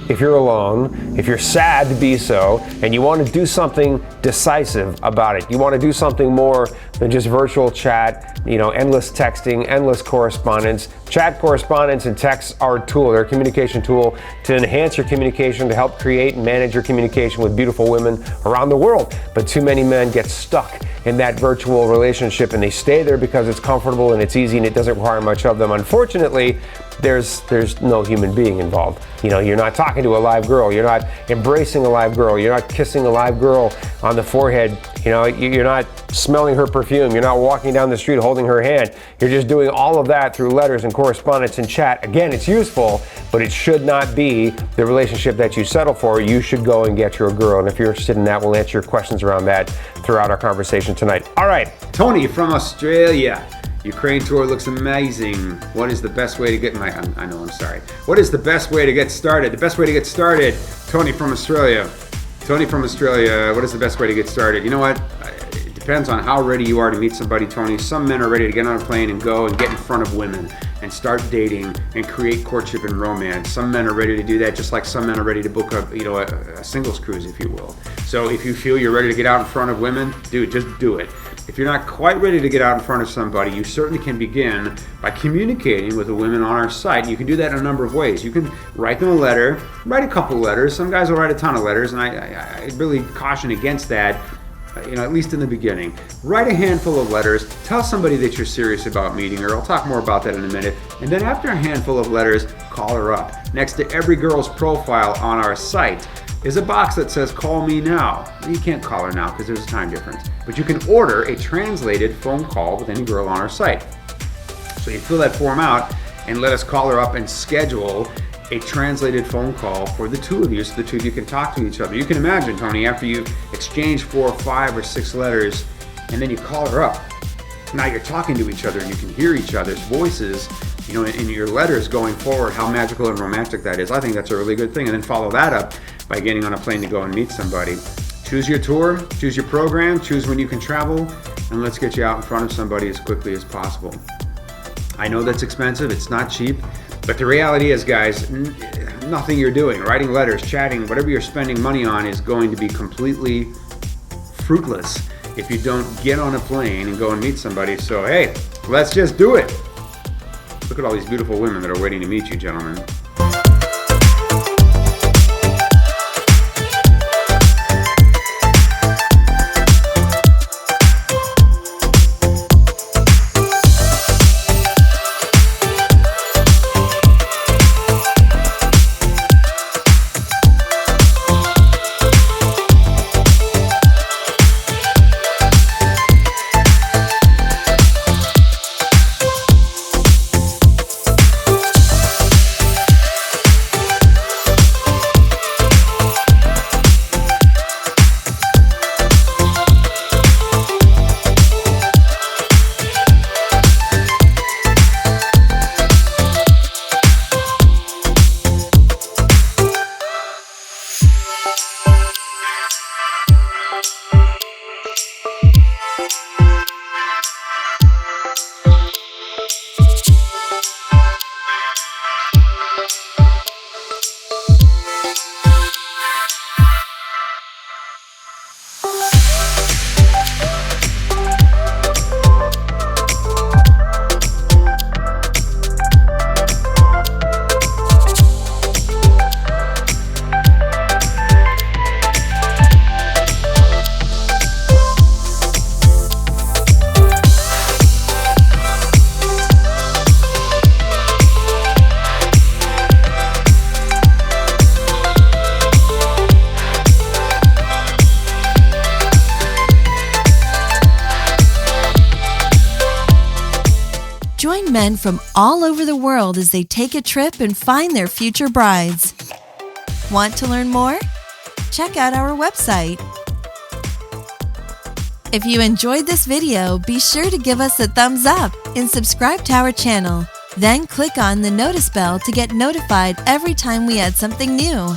if you're alone, if you're sad to be so, and you want to do something decisive about it. You want to do something more than just virtual chat, endless texting, endless correspondence. Chat, correspondence, and texts are a tool. They're a communication tool to enhance your communication, to help create and manage your communication with beautiful women around the world. But too many men get stuck in that virtual relationship, and they stay there because it's comfortable and it's easy and it doesn't require much of them. Unfortunately, there's no human being involved. You're not talking to a live girl. You're not embracing a live girl. You're not kissing a live girl on the forehead. You're not smelling her perfume. You're not walking down the street holding her hand. You're just doing all of that through letters and correspondence and chat. Again, it's useful, but it should not be the relationship that you settle for. You should go and get your girl. And if you're interested in that, we'll answer your questions around that throughout our conversation tonight. All right. Tony from Australia. Ukraine tour looks amazing. What is the best way to get What is the best way to get started? The best way to get started, Tony from Australia. Tony from Australia, what is the best way to get started? You know what? It depends on how ready you are to meet somebody, Tony. Some men are ready to get on a plane and go and get in front of women and start dating and create courtship and romance. Some men are ready to do that, just like some men are ready to book a singles cruise, if you will. So if you feel you're ready to get out in front of women, dude, just do it. If you're not quite ready to get out in front of somebody, you certainly can begin by communicating with the women on our site. You can do that in a number of ways. You can write them a letter, write a couple letters. Some guys will write a ton of letters, and I really caution against that, at least in the beginning. Write a handful of letters. Tell somebody that you're serious about meeting her. I'll talk more about that in a minute. And then after a handful of letters, call her up. Next to every girl's profile on our site is a box that says call me now. You can't call her now because there's a time difference, but you can order a translated phone call with any girl on our site. So you fill that form out and let us call her up and schedule a translated phone call for the two of you, so the two of you can talk to each other. You can imagine, Tony, after you've exchanged 4 or 5 or 6 letters and then you call her up, now you're talking to each other and you can hear each other's voices, in your letters going forward, how magical and romantic that is. I think that's a really good thing. And then follow that up by getting on a plane to go and meet somebody. Choose your tour, choose your program, choose when you can travel, and let's get you out in front of somebody as quickly as possible. I know that's expensive, it's not cheap, but the reality is, guys, nothing you're doing, writing letters, chatting, whatever you're spending money on is going to be completely fruitless if you don't get on a plane and go and meet somebody. So hey, let's just do it. Look at all these beautiful women that are waiting to meet you, gentlemen. Join men from all over the world as they take a trip and find their future brides. Want to learn more? Check out our website. If you enjoyed this video, be sure to give us a thumbs up and subscribe to our channel. Then click on the notice bell to get notified every time we add something new.